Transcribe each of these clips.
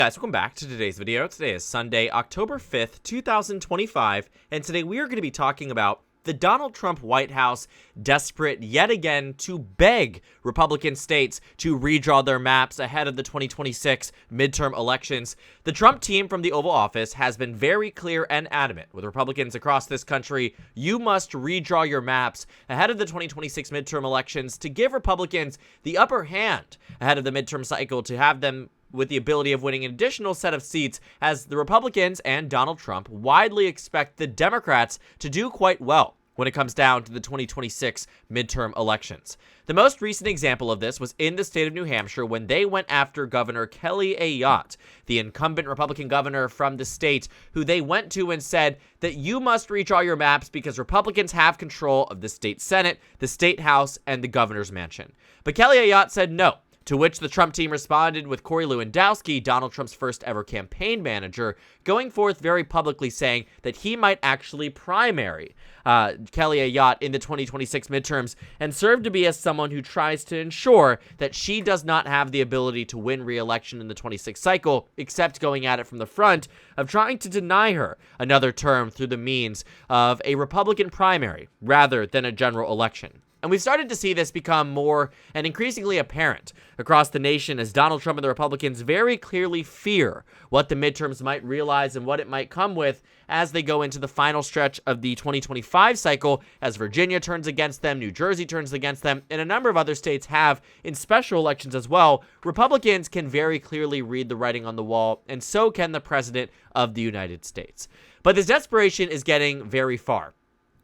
Guys, welcome back to today's video. Today is Sunday, October 5th, 2025, and today we are going to be talking about the Donald Trump White House desperate yet again to beg Republican states to redraw their maps ahead of the 2026 midterm elections. The Trump team from the Oval Office has been very clear and adamant with Republicans across this country. You must redraw your maps ahead of the 2026 midterm elections to give Republicans the upper hand ahead of the midterm cycle, to have them with the ability of winning an additional set of seats, as the Republicans and Donald Trump widely expect the Democrats to do quite well when it comes down to the 2026 midterm elections. The most recent example of this was in the state of New Hampshire when they went after Governor Kelly Ayotte, the incumbent Republican governor from the state, who they went to and said that you must redraw your maps because Republicans have control of the state Senate, the state House, and the governor's mansion. But Kelly Ayotte said no. To which the Trump team responded with Corey Lewandowski, Donald Trump's first ever campaign manager, going forth very publicly saying that he might actually primary Kelly Ayotte in the 2026 midterms, and serve to be as someone who tries to ensure that she does not have the ability to win re-election in the 26 cycle, except going at it from the front of trying to deny her another term through the means of a Republican primary rather than a general election. And we've started to see this become more and increasingly apparent across the nation as Donald Trump and the Republicans very clearly fear what the midterms might realize and what it might come with as they go into the final stretch of the 2025 cycle, as Virginia turns against them, New Jersey turns against them, and a number of other states have in special elections as well. Republicans can very clearly read the writing on the wall, and so can the President of the United States. But this desperation is getting very far.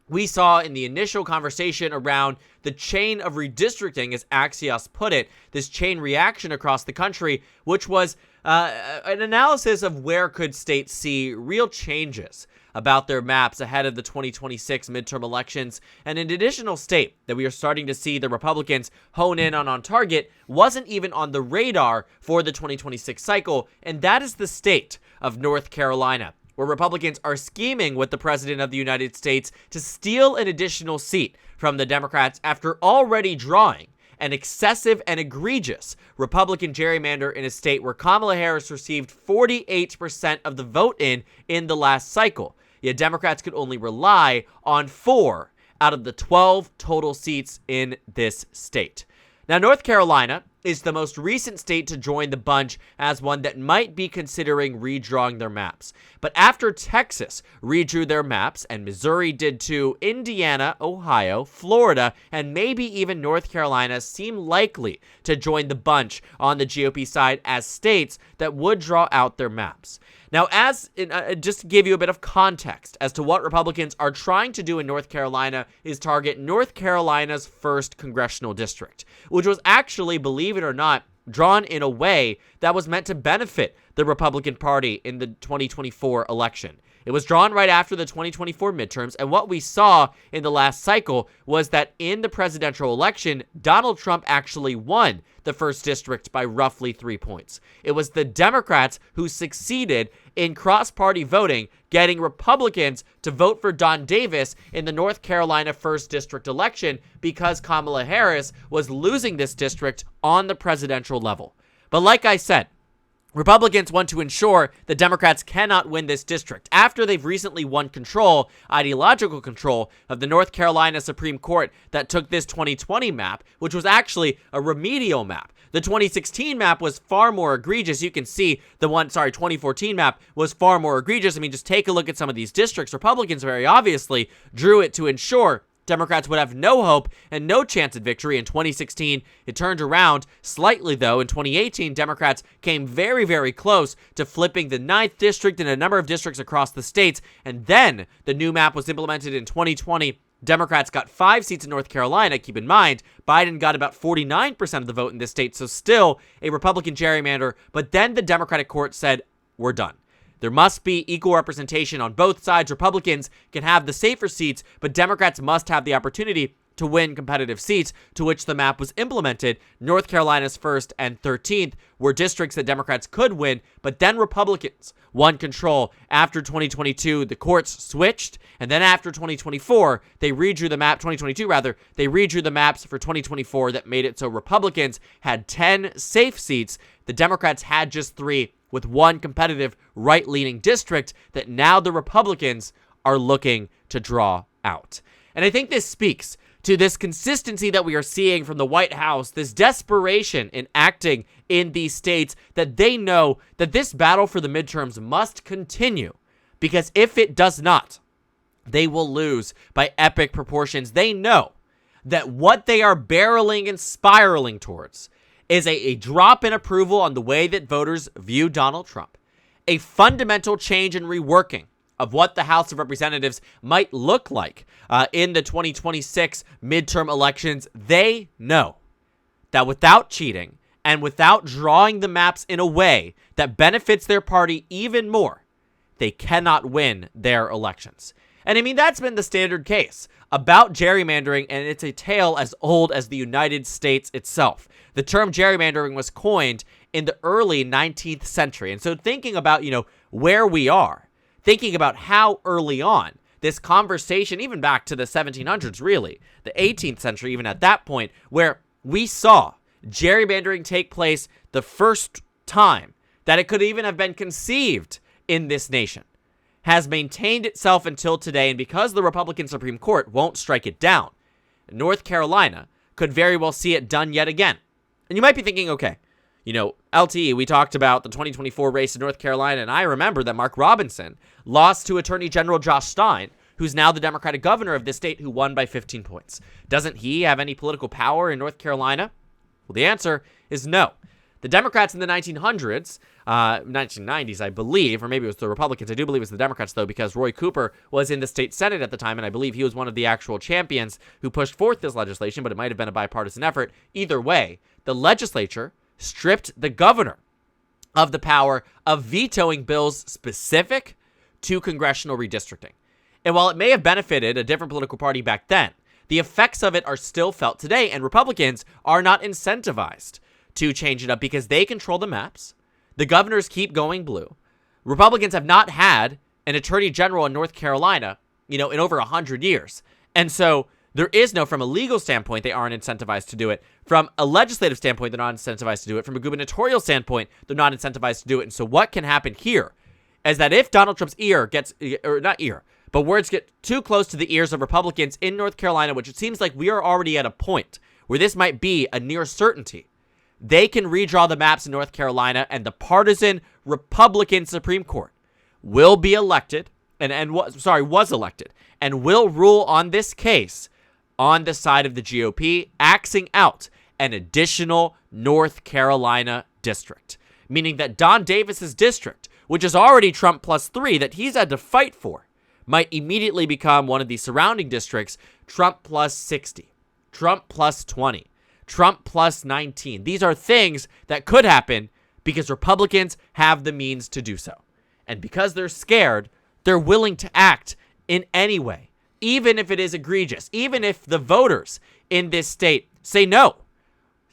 We saw in the initial conversation around the chain of redistricting, as Axios put it, this chain reaction across the country, which was an analysis of where could states see real changes about their maps ahead of the 2026 midterm elections. And an additional state that we are starting to see the Republicans hone in on target wasn't even on the radar for the 2026 cycle, and that is the state of North Carolina, where Republicans are scheming with the President of the United States to steal an additional seat from the Democrats after already drawing an excessive and egregious Republican gerrymander in a state where Kamala Harris received 48% of the vote in the last cycle. Yet Democrats could only rely on 4 out of the 12 total seats in this state. Now, North Carolina is the most recent state to join the bunch as one that might be considering redrawing their maps. But after Texas redrew their maps, and Missouri did too, Indiana, Ohio, Florida, and maybe even North Carolina seem likely to join the bunch on the GOP side as states that would draw out their maps. Now, just to give you a bit of context as to what Republicans are trying to do in North Carolina is target North Carolina's 1st congressional district, which was actually, believe it or not, drawn in a way that was meant to benefit the Republican Party in the 2024 election. It was drawn right after the 2024 midterms, and what we saw in the last cycle was that in the presidential election, Donald Trump actually won the 1st district by roughly 3 points. It was the Democrats who succeeded in cross-party voting, getting Republicans to vote for Don Davis in the North Carolina 1st district election because Kamala Harris was losing this district on the presidential level. But like I said, Republicans want to ensure the Democrats cannot win this district after they've recently won control, ideological control, of the North Carolina Supreme Court that took this 2020 map, which was actually a remedial map. The 2016 map was far more egregious. You can see the 2014 map was far more egregious. I mean, just take a look at some of these districts. Republicans very obviously drew it to ensure Democrats would have no hope and no chance at victory. In 2016, it turned around slightly, though. In 2018, Democrats came very, very close to flipping the 9th district and a number of districts across the states. And then the new map was implemented in 2020. Democrats got 5 seats in North Carolina. Keep in mind, Biden got about 49% of the vote in this state, so still a Republican gerrymander. But then the Democratic court said, we're done. There must be equal representation on both sides. Republicans can have the safer seats, but Democrats must have the opportunity to win competitive seats, to which the map was implemented. North Carolina's 1st and 13th were districts that Democrats could win, but then Republicans won control. After 2022, the courts switched, and then after 2024, they redrew the map, 2022 rather, they redrew the maps for 2024 that made it so Republicans had 10 safe seats. The Democrats had just 3, with one competitive right-leaning district that now the Republicans are looking to draw out. And I think this speaks to this consistency that we are seeing from the White House, this desperation in acting in these states, that they know that this battle for the midterms must continue, because if it does not, they will lose by epic proportions. They know that what they are barreling and spiraling towards is a drop in approval on the way that voters view Donald Trump, a fundamental change in reworking of what the House of Representatives might look like in the 2026 midterm elections. They know that without cheating and without drawing the maps in a way that benefits their party even more, they cannot win their elections. And I mean, that's been the standard case about gerrymandering, and it's a tale as old as the United States itself. The term gerrymandering was coined in the early 19th century. And so thinking about, where we are, thinking about how early on this conversation, even back to the 1700s, really, the 18th century, even at that point, where we saw gerrymandering take place the first time that it could even have been conceived in this nation, has maintained itself until today. And because the Republican Supreme Court won't strike it down, North Carolina could very well see it done yet again. And you might be thinking, okay, LTE, we talked about the 2024 race in North Carolina, and I remember that Mark Robinson lost to Attorney General Josh Stein, who's now the Democratic governor of this state, who won by 15 points. Doesn't he have any political power in North Carolina? Well, the answer is no. The Democrats in the 1990s, I believe, or maybe it was the Republicans. I do believe it was the Democrats, though, because Roy Cooper was in the state Senate at the time, and I believe he was one of the actual champions who pushed forth this legislation, but it might have been a bipartisan effort. Either way, the legislature stripped the governor of the power of vetoing bills specific to congressional redistricting. And while it may have benefited a different political party back then, the effects of it are still felt today, and Republicans are not incentivized to change it up because they control the maps. The governors keep going blue. Republicans have not had an attorney general in North Carolina, in over 100 years. And so there is no, from a legal standpoint, they aren't incentivized to do it. From a legislative standpoint, they're not incentivized to do it. From a gubernatorial standpoint, they're not incentivized to do it. And so what can happen here is that if Donald Trump's words get too close to the ears of Republicans in North Carolina, which it seems like we are already at a point where this might be a near certainty, they can redraw the maps in North Carolina, and the partisan Republican Supreme Court will be elected, was elected, and will rule on this case on the side of the GOP, axing out an additional North Carolina district, meaning that Don Davis's district, which is already Trump plus 3 that he's had to fight for, might immediately become one of the surrounding districts, Trump plus 60, Trump plus 20, Trump plus 19. These are things that could happen because Republicans have the means to do so. And because they're scared, they're willing to act in any way, even if it is egregious, even if the voters in this state say no.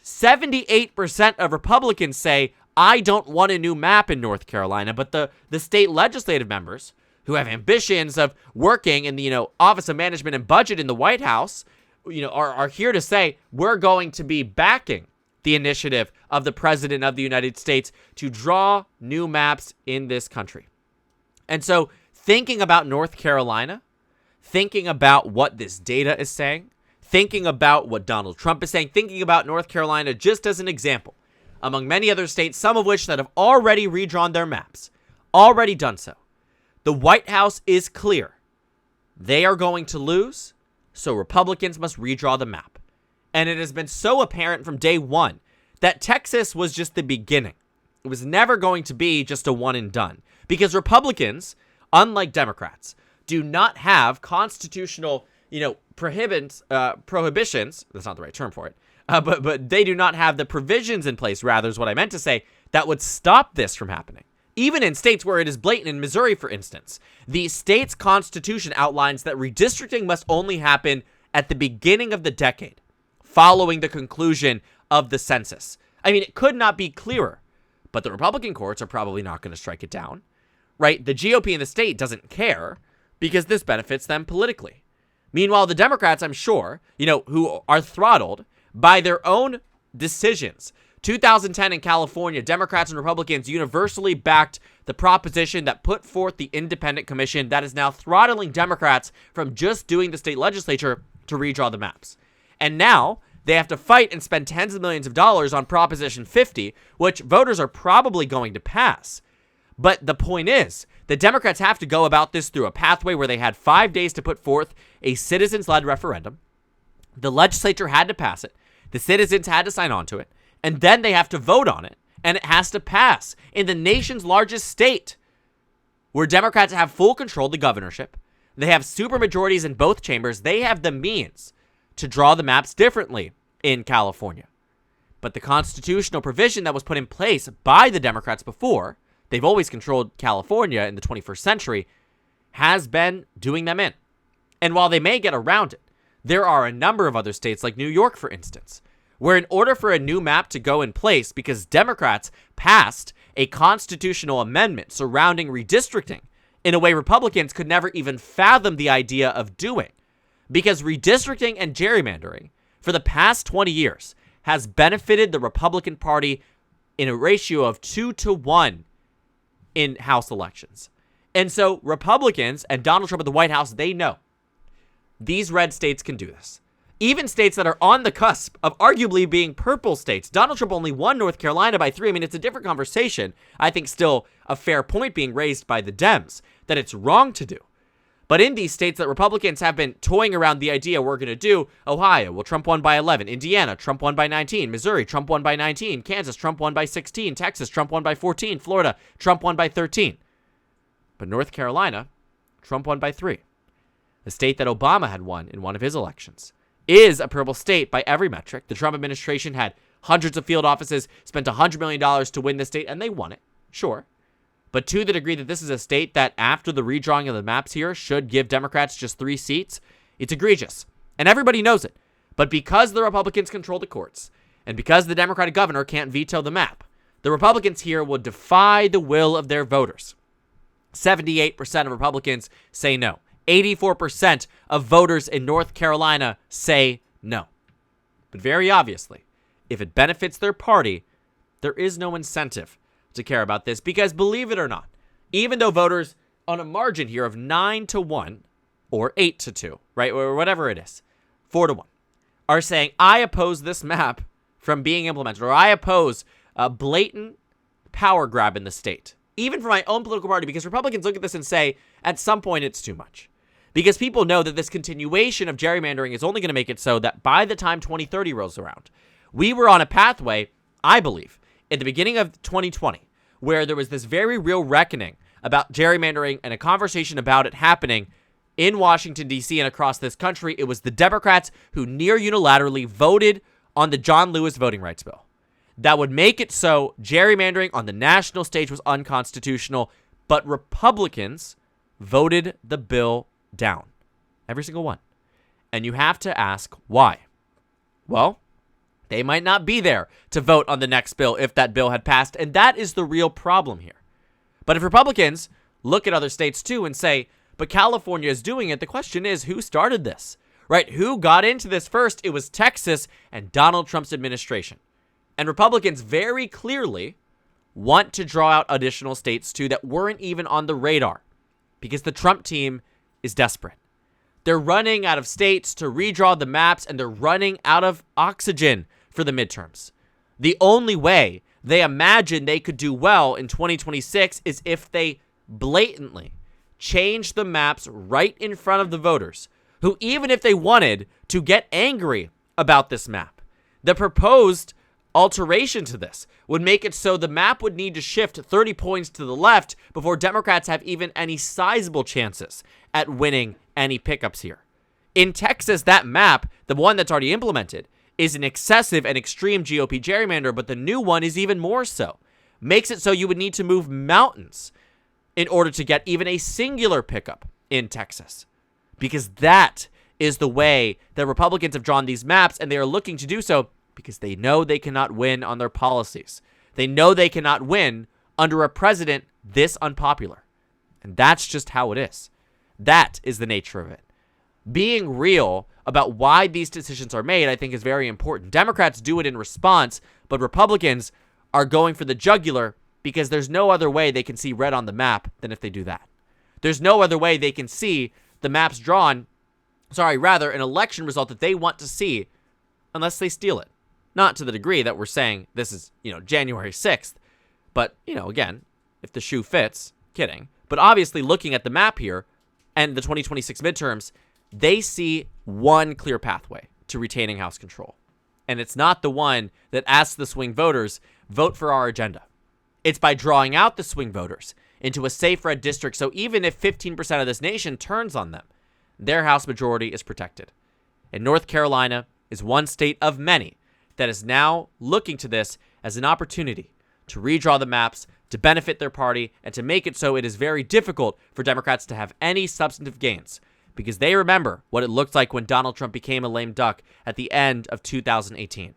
78% of Republicans say, I don't want a new map in North Carolina, but the state legislative members who have ambitions of working in the, Office of Management and Budget in the White House, are here to say, we're going to be backing the initiative of the President of the United States to draw new maps in this country. And so thinking about North Carolina, thinking about what this data is saying, thinking about what Donald Trump is saying, thinking about North Carolina just as an example, among many other states, some of which that have already redrawn their maps, already done so. The White House is clear. They are going to lose, so Republicans must redraw the map. And it has been so apparent from day one that Texas was just the beginning. It was never going to be just a one and done, because Republicans, unlike Democrats, do not have constitutional, prohibitions. That's not the right term for it. But they do not have the provisions in place, rather is what I meant to say, that would stop this from happening. Even in states where it is blatant, in Missouri, for instance, the state's constitution outlines that redistricting must only happen at the beginning of the decade, following the conclusion of the census. I mean, it could not be clearer, but the Republican courts are probably not going to strike it down, right? The GOP in the state doesn't care because this benefits them politically. Meanwhile, the Democrats, I'm sure, who are throttled by their own decisions 2010 in California, Democrats and Republicans universally backed the proposition that put forth the independent commission that is now throttling Democrats from just doing the state legislature to redraw the maps. And now they have to fight and spend tens of millions of dollars on Proposition 50, which voters are probably going to pass. But the point is, the Democrats have to go about this through a pathway where they had 5 days to put forth a citizens-led referendum. The legislature had to pass it. The citizens had to sign on to it. And then they have to vote on it. And it has to pass in the nation's largest state, where Democrats have full control of the governorship. They have supermajorities in both chambers. They have the means to draw the maps differently in California. But the constitutional provision that was put in place by the Democrats before, they've always controlled California in the 21st century, has been doing them in. And while they may get around it, there are a number of other states, like New York, for instance, where in order for a new map to go in place, because Democrats passed a constitutional amendment surrounding redistricting in a way Republicans could never even fathom the idea of doing, because redistricting and gerrymandering for the past 20 years has benefited the Republican Party in a ratio of 2-to-1 in House elections. And so Republicans and Donald Trump at the White House, they know these red states can do this. Even states that are on the cusp of arguably being purple states. Donald Trump only won North Carolina by 3. I mean, it's a different conversation. I think still a fair point being raised by the Dems that it's wrong to do. But in these states that Republicans have been toying around the idea we're going to do, Ohio, well, Trump won by 11. Indiana, Trump won by 19. Missouri, Trump won by 19. Kansas, Trump won by 16. Texas, Trump won by 14. Florida, Trump won by 13. But North Carolina, Trump won by 3. The state that Obama had won in one of his elections is a purple state by every metric. The Trump administration had hundreds of field offices, spent $100 million to win the state, and they won it, sure. But to the degree that this is a state that, after the redrawing of the maps here, should give Democrats just 3 seats, it's egregious. And everybody knows it. But because the Republicans control the courts, and because the Democratic governor can't veto the map, the Republicans here will defy the will of their voters. 78% of Republicans say no. 84% of voters in North Carolina say no. But very obviously, if it benefits their party, there is no incentive to care about this, because believe it or not, even though voters on a margin here of 9-1 or 8-2, right, or whatever it is, 4-1, are saying, I oppose this map from being implemented, or I oppose a blatant power grab in the state, even for my own political party, because Republicans look at this and say, at some point it's too much. Because people know that this continuation of gerrymandering is only going to make it so that by the time 2030 rolls around, we were on a pathway, I believe, at the beginning of 2020, where there was this very real reckoning about gerrymandering and a conversation about it happening in Washington, D.C. and across this country. It was the Democrats who near unilaterally voted on the John Lewis voting rights bill. That would make it so gerrymandering on the national stage was unconstitutional, but Republicans voted the bill down. Every single one. And you have to ask why. Well, they might not be there to vote on the next bill if that bill had passed, and that is the real problem here. But if Republicans look at other states too and say, but California is doing it, the question is, who started this? Right? Who got into this first? It was Texas and Donald Trump's administration. And Republicans very clearly want to draw out additional states too that weren't even on the radar, because the Trump team is desperate. They're running out of states to redraw the maps, and they're running out of oxygen for the midterms. The only way they imagine they could do well in 2026 is if they blatantly change the maps right in front of the voters, who, even if they wanted to get angry about this map, the proposed alteration to this would make it so the map would need to shift 30 points to the left before Democrats have even any sizable chances at winning any pickups here. In Texas, that map, the one that's already implemented, is an excessive and extreme GOP gerrymander, but the new one is even more so. Makes it so you would need to move mountains in order to get even a singular pickup in Texas. Because that is the way that Republicans have drawn these maps, and they are looking to do so because they know they cannot win on their policies. They know they cannot win under a president this unpopular. And that's just how it is. That is the nature of it. Being real about why these decisions are made, I think is very important. Democrats do it in response, but Republicans are going for the jugular because there's no other way they can see red on the map than if they do that. There's no other way they can see the maps drawn, an election result that they want to see unless they steal it. Not to the degree that we're saying this is, January 6th. But, again, if the shoe fits, kidding. But obviously looking at the map here and the 2026 midterms, they see one clear pathway to retaining House control. And it's not the one that asks the swing voters, vote for our agenda. It's by drawing out the swing voters into a safe red district, so even if 15% of this nation turns on them, their House majority is protected. And North Carolina is one state of many that is now looking to this as an opportunity to redraw the maps, to benefit their party, and to make it so it is very difficult for Democrats to have any substantive gains, because they remember what it looked like when Donald Trump became a lame duck at the end of 2018.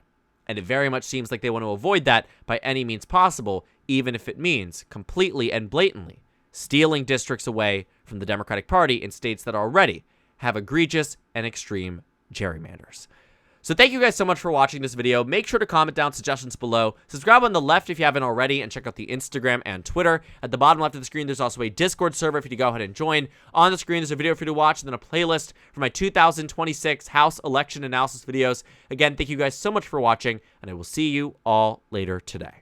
And it very much seems like they want to avoid that by any means possible, even if it means completely and blatantly stealing districts away from the Democratic Party in states that already have egregious and extreme gerrymanders. So thank you guys so much for watching this video. Make sure to comment down suggestions below. Subscribe on the left if you haven't already, and check out the Instagram and Twitter. At the bottom left of the screen, there's also a Discord server for you to go ahead and join. On the screen, there's a video for you to watch, and then a playlist for my 2026 House election analysis videos. Again, thank you guys so much for watching, and I will see you all later today.